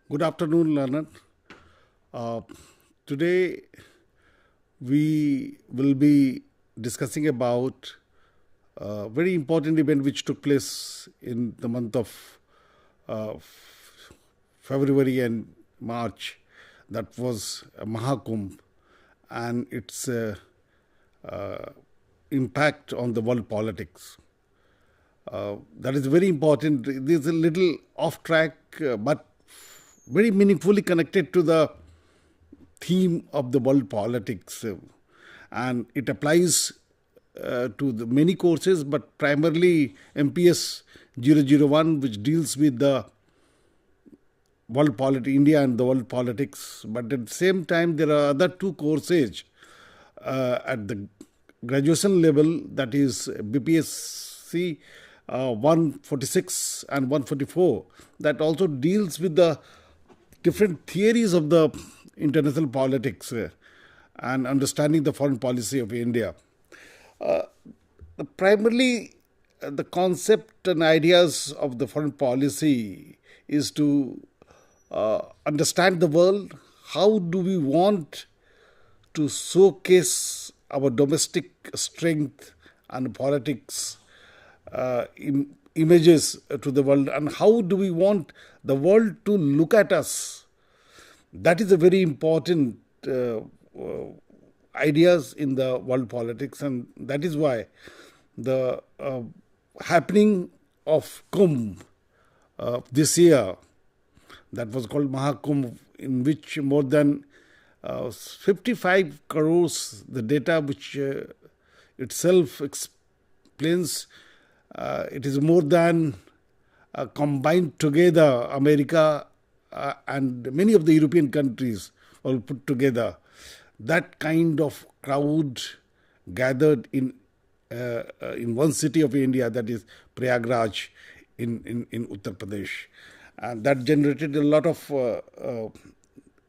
Good afternoon, learner. Uh, Today we will be discussing about a very important event which took place in the month of uh, February and March. That was Mahakumbh and its uh, impact on the world politics. That is very important. This is a little off track, but very meaningfully connected to the theme of the world politics. And it applies to the many courses, but primarily MPS 001, which deals with the world politics, India and the world politics. But at the same time, there are other two courses at the graduation level, that is BPSC 146 and 144, that also deals with the different theories of the international politics and understanding the foreign policy of India. Primarily, the concept and ideas of the foreign policy is to understand the world. How do we want to showcase our domestic strength and politics images to the world, and how do we want the world to look at us? That is a very important ideas in the world politics, and that is why the happening of Kumbh this year, that was called Mahakumbh, in which more than 55 crores, the data which itself explains, it is more than combined together America and many of the European countries all put together. That kind of crowd gathered in one city of India, that is Prayagraj in Uttar Pradesh. And that generated a lot of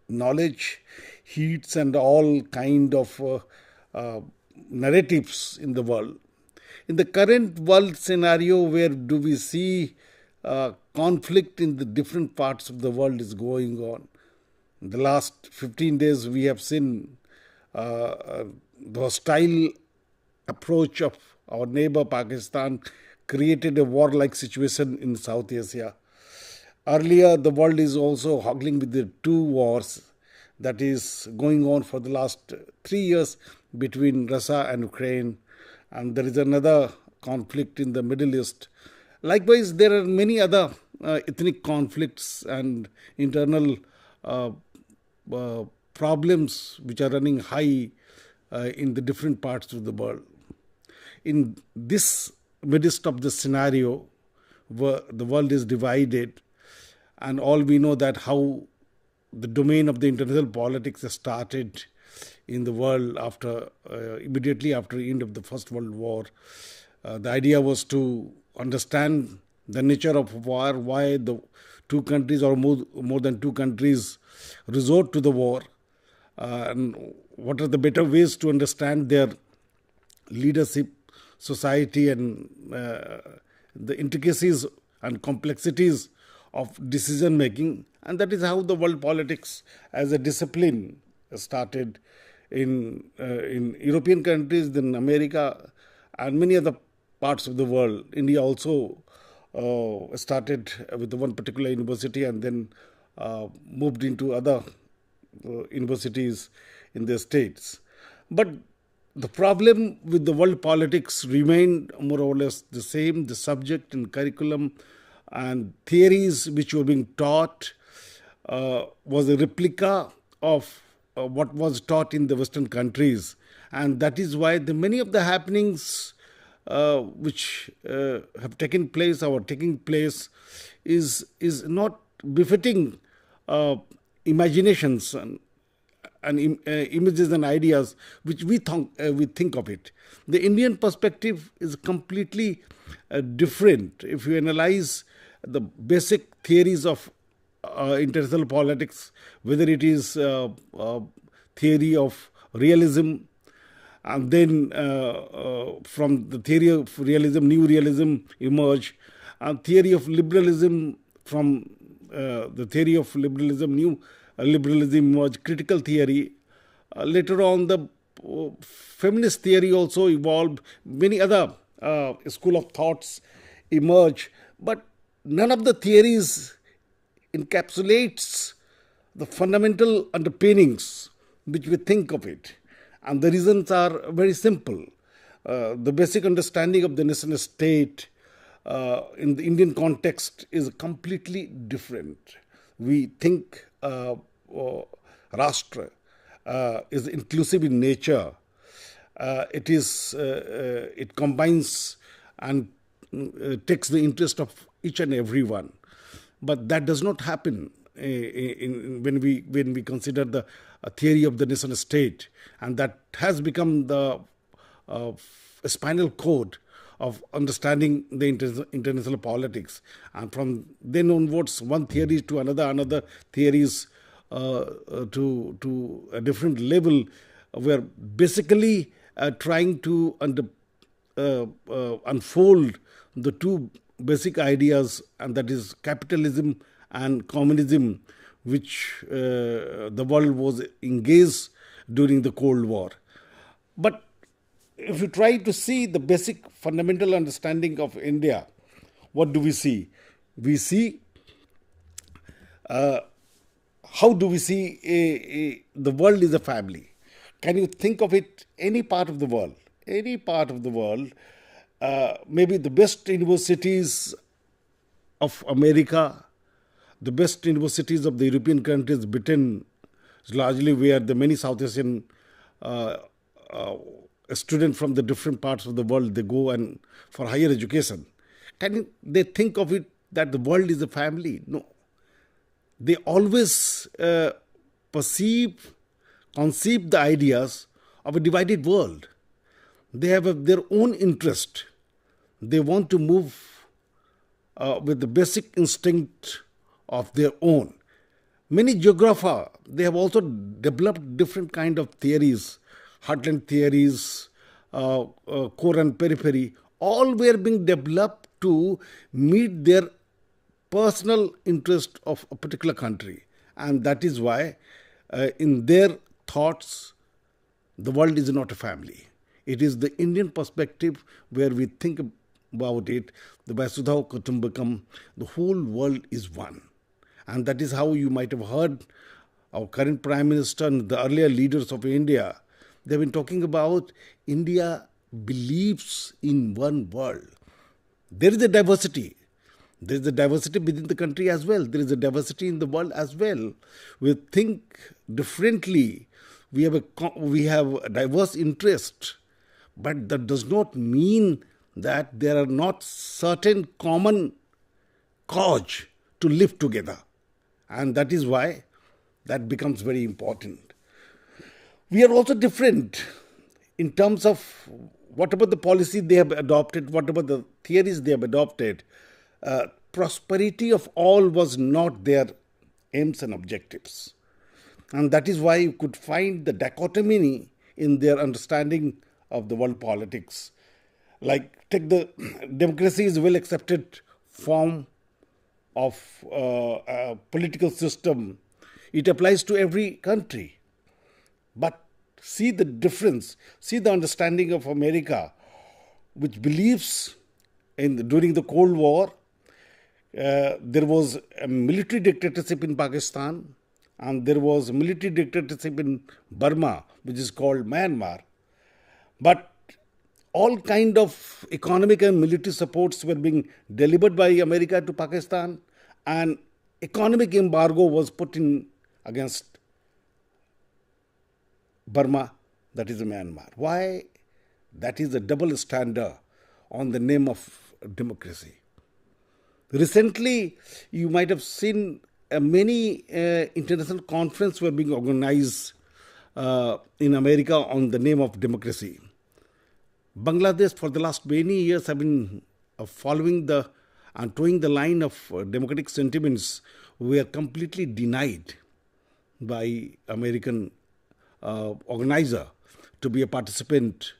knowledge, heats and all kind of narratives in the world. In the current world scenario, where do we see conflict in the different parts of the world is going on? In the last 15 days, we have seen the hostile approach of our neighbor Pakistan created a war-like situation in South Asia. Earlier, the world is also haggling with the two wars that is going on for the last 3 years between Russia and Ukraine. And there is another conflict in the Middle East. Likewise, there are many other ethnic conflicts and internal problems which are running high in the different parts of the world. In this midst of the scenario, where the world is divided, and all we know that how the domain of the international politics has started in the world after immediately after the end of the First World War. The idea was to understand the nature of war, why the two countries or more than two countries resort to the war, and what are the better ways to understand their leadership, society, and the intricacies and complexities of decision making. And that is how the world politics as a discipline started in European countries, then America, and many other parts of the world. India also started with one particular university and then moved into other universities in the states. But the problem with the world politics remained more or less the same. The subject and curriculum and theories which were being taught was a replica of what was taught in the Western countries. And that is why many of the happenings which have taken place or taking place is not befitting imaginations and images and ideas which we think of it. The Indian perspective is completely different. If you analyze the basic theories of international politics, whether it is theory of realism, and then from the theory of realism, new realism emerged, and theory of liberalism, from the theory of liberalism, new liberalism emerged, critical theory. Later on, the feminist theory also evolved, many other school of thoughts emerged, but none of the theories encapsulates the fundamental underpinnings which we think of it. And the reasons are very simple. The basic understanding of the nation state in the Indian context is completely different. We think Rashtra is inclusive in nature. It combines and takes the interest of each and everyone. But that does not happen when we consider the theory of the nation state, and that has become the spinal cord of understanding the international politics. And from then onwards, one theory to another theories to a different level, were basically trying to unfold the two basic ideas, and that is capitalism and communism, which the world was engaged during the Cold War. But if you try to see the basic fundamental understanding of India, what do we see? We see, how do we see the world is a family? Can you think of it, any part of the world? Any part of the world, maybe the best universities of America, the best universities of the European countries, Britain, is largely where the many South Asian students from the different parts of the world, they go and for higher education. They think of it that the world is a family? No. They always conceive the ideas of a divided world. They have their own interest. They want to move with the basic instinct of their own. Many geographers, they have also developed different kind of theories, heartland theories, core and periphery, all were being developed to meet their personal interest of a particular country. And that is why in their thoughts, the world is not a family. It is the Indian perspective where we think about it, the Vasudha Kutumbakam, the whole world is one. And that is how you might have heard our current Prime Minister and the earlier leaders of India. They've been talking about India believes in one world. There is a diversity. There is a diversity within the country as well. There is a diversity in the world as well. We think differently. We have a diverse interest. But that does not mean that there are not certain common cause to live together. And that is why that becomes very important. We are also different in terms of whatever the policy they have adopted, whatever the theories they have adopted. Prosperity of all was not their aims and objectives. And that is why you could find the dichotomy in their understanding of the world politics. Like, take the democracy is a well accepted form of a political system. It applies to every country. But see the difference, see the understanding of America, which believes during the Cold War, there was a military dictatorship in Pakistan, and there was a military dictatorship in Burma, which is called Myanmar. But all kind of economic and military supports were being delivered by America to Pakistan, and economic embargo was put in against Burma, that is Myanmar. Why? That is a double standard on the name of democracy. Recently, you might have seen many international conferences were being organized in America on the name of democracy. Bangladesh, for the last many years, have been following and towing the line of democratic sentiments. We are completely denied by American organizer to be a participant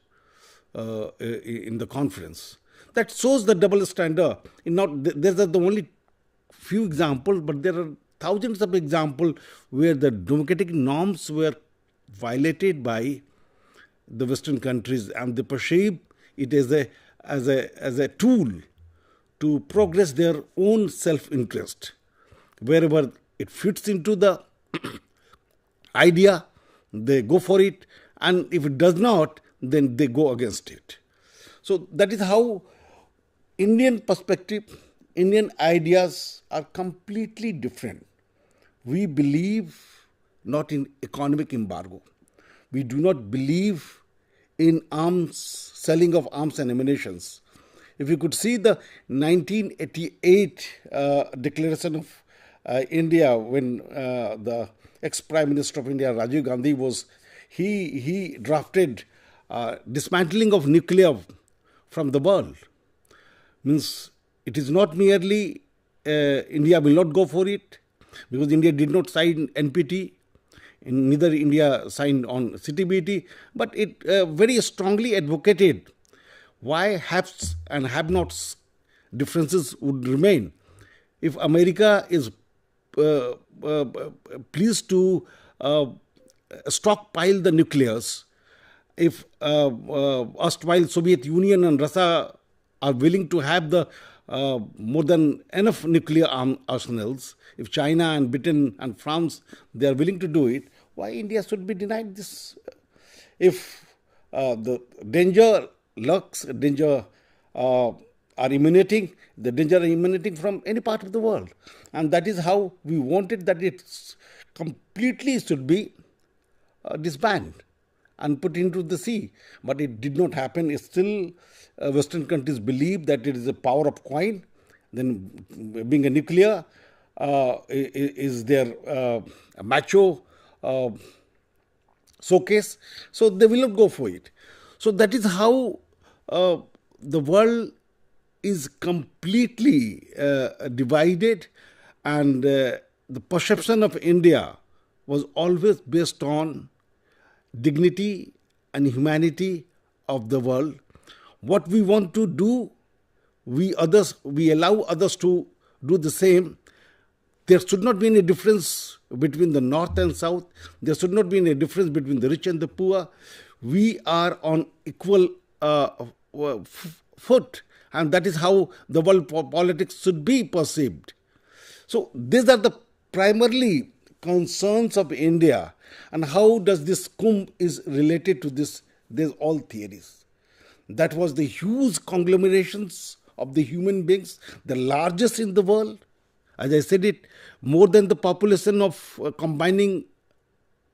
in the conference. That shows the double standard. These are the only few examples, but there are thousands of examples where the democratic norms were violated by the Western countries, and they perceive it as a tool to progress their own self-interest. Wherever it fits into the idea, they go for it, and if it does not, then they go against it. So that is how Indian perspective, Indian ideas are completely different. We believe not in economic embargo. We do not believe in selling of arms and ammunitions. If you could see the 1988 declaration of India, when the ex-Prime Minister of India, Rajiv Gandhi, he drafted dismantling of nuclear from the world. Means it is not merely India will not go for it, because India did not sign NPT, neither India signed on CTBT, but it very strongly advocated why haves and have-nots differences would remain. If America is pleased to stockpile the nuclears, if erstwhile Soviet Union and Russia are willing to have the more than enough nuclear arsenals, if China and Britain and France, they are willing to do it, why India should be denied this? If the danger are emanating, the danger are emanating from any part of the world. And that is how we wanted that it completely should be disbanded and put into the sea. But it did not happen. It's still Western countries believe that it is a power of coin. Then being a nuclear is their macho showcase. So they will not go for it. So that is how the world is completely divided, and the perception of India was always based on dignity and humanity of the world. What we want to do, we allow others to do the same. There should not be any difference between the north and south. There should not be any difference between the rich and the poor. We are on equal foot, and that is how the world politics should be perceived. So these are the primarily concerns of India, and how does this Kumbh is related to this? There's all theories. That was the huge conglomerations of the human beings, the largest in the world. As I said it, more than the population of combining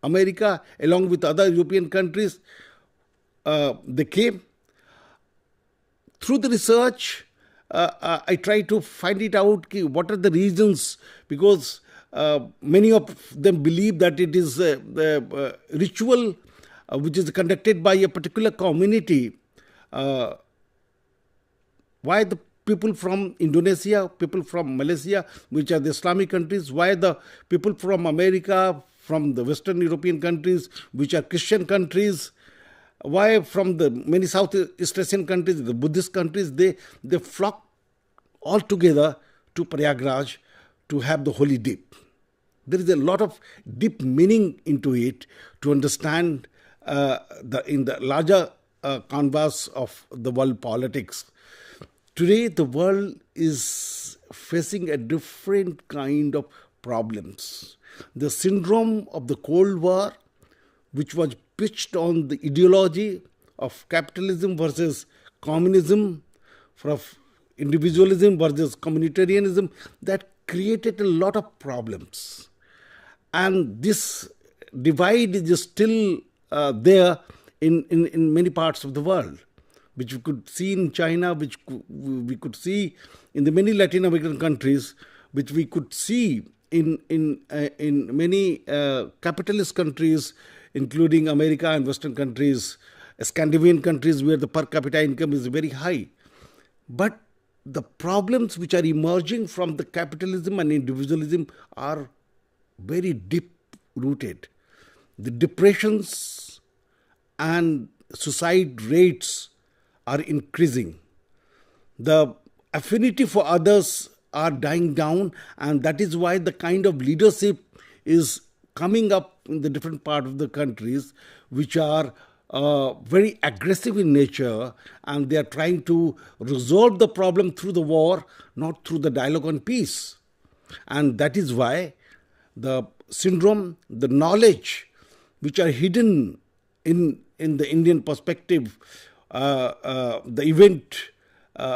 America along with other European countries, they came. Through the research, I try to find it out, what are the reasons, because many of them believe that it is a ritual which is conducted by a particular community. Why the people from Indonesia, people from Malaysia, which are the Islamic countries, why the people from America, from the Western European countries, which are Christian countries, why from the many Southeast Asian countries, the Buddhist countries, they flock all together to Prayagraj to have the holy dip. There is a lot of deep meaning into it to understand in the larger canvas of the world politics. Today, the world is facing a different kind of problems. The syndrome of the Cold War, which was pitched on the ideology of capitalism versus communism, of individualism versus communitarianism, that created a lot of problems. And this divide is still there in many parts of the world, which we could see in China, which we could see in the many Latin American countries, which we could see in many capitalist countries, including America and Western countries, Scandinavian countries where the per capita income is very high. But the problems which are emerging from the capitalism and individualism are very deep rooted. The depressions and suicide rates are increasing. The affinity for others are dying down, and that is why the kind of leadership is coming up in the different parts of the countries which are very aggressive in nature, and they are trying to resolve the problem through the war, not through the dialogue on peace. And that is why the syndrome, the knowledge which are hidden in the Indian perspective, the event,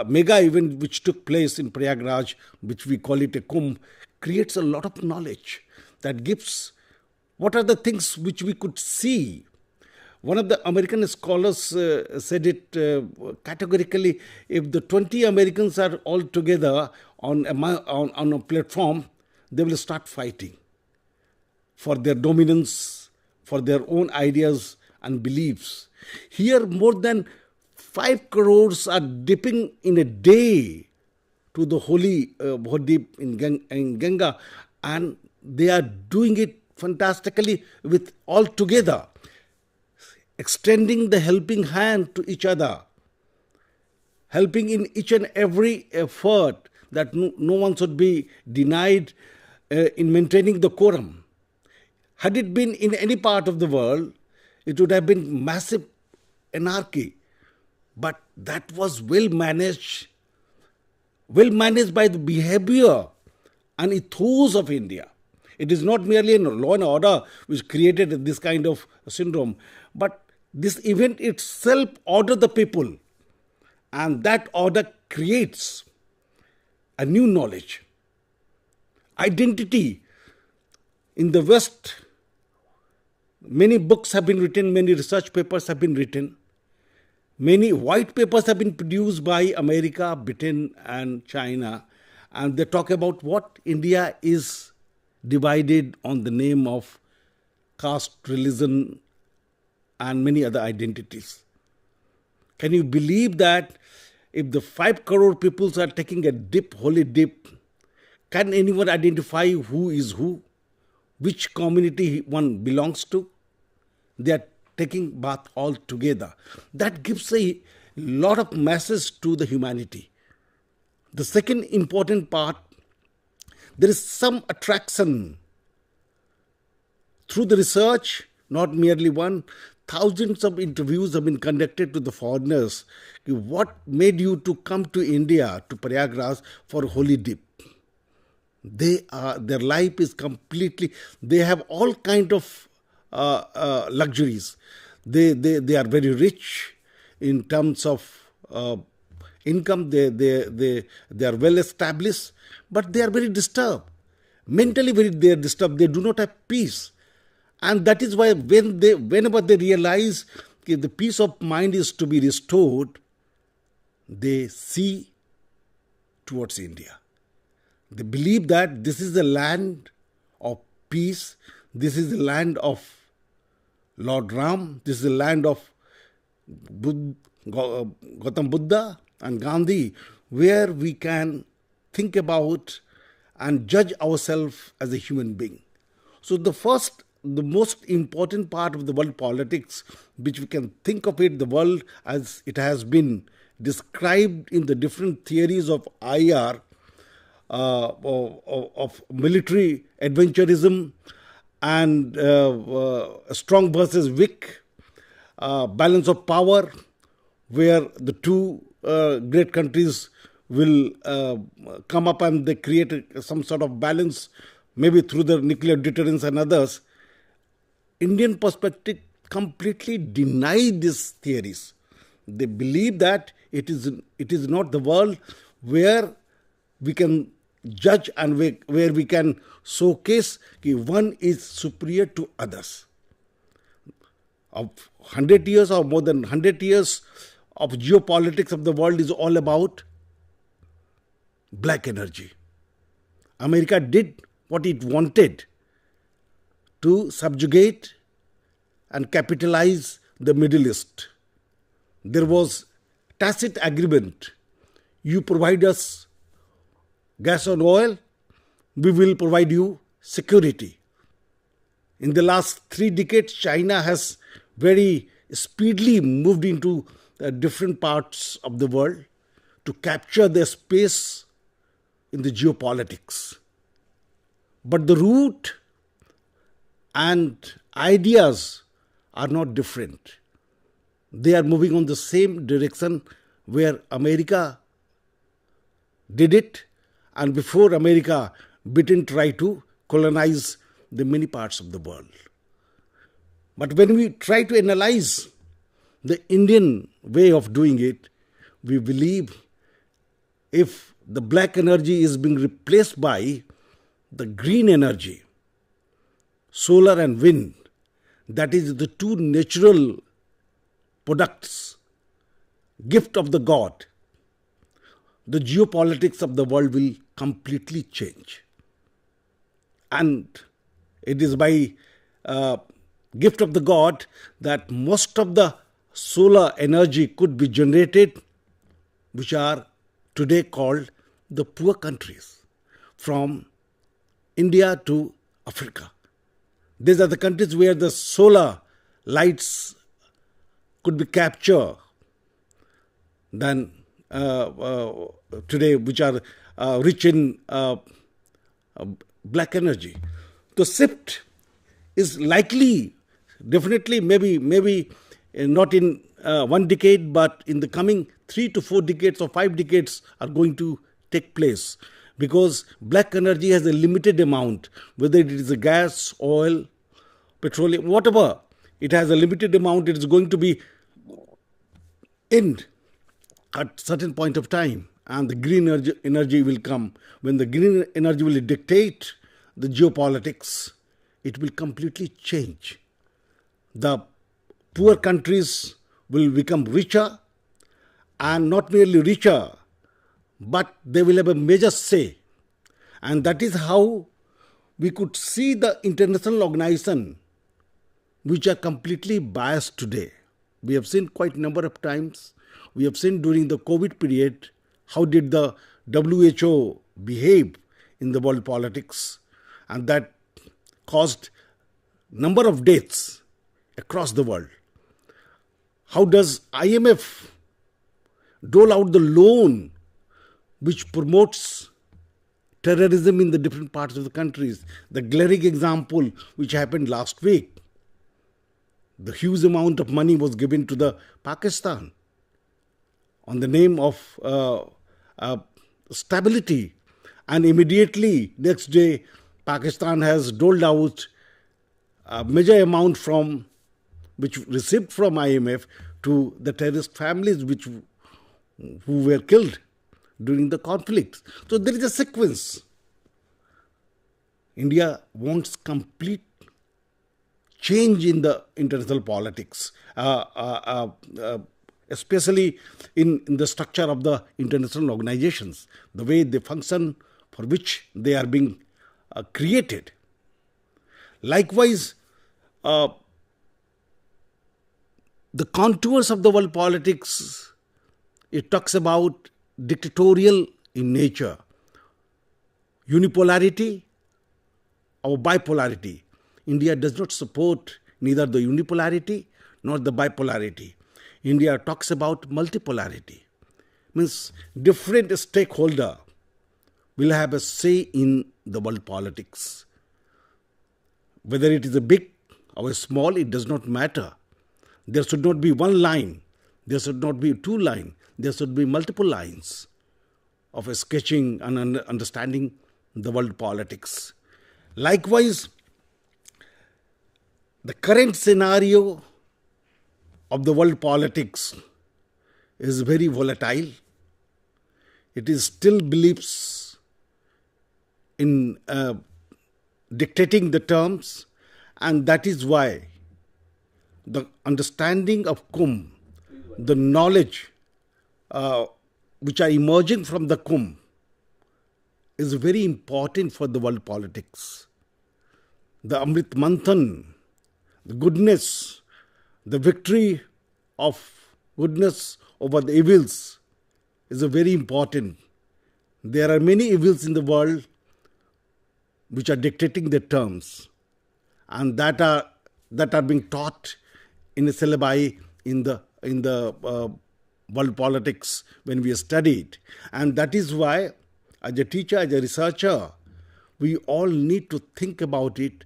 mega event which took place in Prayagraj, which we call it a Kumbh, creates a lot of knowledge that gives what are the things which we could see. One of the American scholars said it categorically: if the 20 Americans are all together on a platform, they will start fighting for their dominance, for their own ideas and beliefs. Here, more than 5 crores are dipping in a day to the holy Bhodip in Ganga, and they are doing it fantastically with all together, extending the helping hand to each other, helping in each and every effort that no one should be denied in maintaining the quorum. Had it been in any part of the world, it would have been massive anarchy. But that was well managed by the behavior and ethos of India. It is not merely a law and order which created this kind of syndrome, but this event itself ordered the people, and that order creates a new knowledge, identity. In the West, many books have been written, many research papers have been written, many white papers have been produced by America, Britain and China, and they talk about what India is divided on the name of caste, religion and many other identities. Can you believe that if the 5 crore people are taking a dip, holy dip, can anyone identify who is who, which community one belongs to? They are taking bath all together. That gives a lot of message to the humanity. The second important part, there is some attraction through the research, not merely one. Thousands of interviews have been conducted to the foreigners. What made you to come to India, to Prayagraj for holy dip? Their life is completely, they have all kind of luxuries. They are very rich in terms of income. They are well established, but they are very disturbed. Mentally they are disturbed. They do not have peace. And that is why whenever they realize that the peace of mind is to be restored, they see towards India. They believe that this is the land of peace, this is the land of Lord Ram, this is the land of Gautam Buddha and Gandhi, where we can think about and judge ourselves as a human being. So the most important part of the world politics, which we can think of it, the world as it has been described in the different theories of IR, of military adventurism and strong versus weak, balance of power, where the two great countries will come up and they create some sort of balance, maybe through the nuclear deterrence and others. Indian perspective completely deny these theories. They believe that it is not the world where we can judge and where we can showcase that one is superior to others. of 100 years or more than 100 years of geopolitics of the world is all about black energy. America did what it wanted to subjugate and capitalize the Middle East. There was tacit agreement. You provide us gas and oil, we will provide you security. In the last 3 decades, China has very speedily moved into different parts of the world to capture their space in the geopolitics. But the root and ideas are not different. They are moving on the same direction where America did it, and before America didn't try to colonize the many parts of the world. But when we try to analyze the Indian way of doing it, we believe if the black energy is being replaced by the green energy, solar and wind, that is the two natural products, gift of the God, the geopolitics of the world will completely change. And it is by gift of the God that most of the solar energy could be generated, which are today called the poor countries, from India to Africa. These are the countries where the solar lights could be captured than today, which are rich in black energy. The shift is likely, definitely, maybe not in 1 decade, but in the coming 3 to 4 decades or 5 decades are going to take place, because black energy has a limited amount, whether it is a gas, oil, petroleum, whatever. It has a limited amount. It is going to be in at certain point of time, and the green energy will come. When the green energy will dictate the geopolitics, it will completely change. The poor countries will become richer, and not merely richer, but they will have a major say. And that is how we could see the international organization, which are completely biased today. We have seen quite a number of times. We have seen during the COVID period, how did the WHO behave in the world politics, and that caused number of deaths across the world. How does IMF dole out the loan which promotes terrorism in the different parts of the countries? The glaring example which happened last week, the huge amount of money was given to the Pakistan on the name of stability, and immediately next day Pakistan has doled out a major amount from which received from IMF to the terrorist families who were killed during the conflict. So there is a sequence. India wants complete change in the international politics, especially in the structure of the international organizations, the way they function, for which they are being created. Likewise, the contours of the world politics, it talks about dictatorial in nature, unipolarity or bipolarity. India does not support neither the unipolarity nor the bipolarity. India talks about multipolarity. Means different stakeholder will have a say in the world politics. Whether it is a big or a small, it does not matter. There should not be one line. There should not be two lines. There should be multiple lines of sketching and understanding the world politics. Likewise, the current scenario of the world politics is very volatile. It is still believes in dictating the terms, and that is why the understanding of Kumbh, the knowledge which are emerging from the Kumbh is very important for the world politics. The Amrit Manthan, the goodness, the victory of goodness over the evils is a very important. There are many evils in the world which are dictating their terms, and that are being taught in a syllabi in the world politics when we study it. And that is why, as a teacher, as a researcher, we all need to think about it,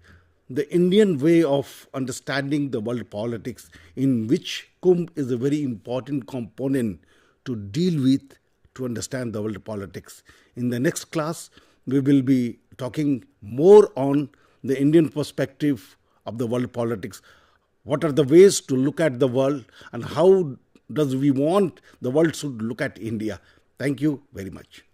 the Indian way of understanding the world politics, in which Kumbh is a very important component to deal with, to understand the world politics. In the next class, we will be talking more on the Indian perspective of the world politics. What are the ways to look at the world, and how does we want the world should look at India? Thank you very much.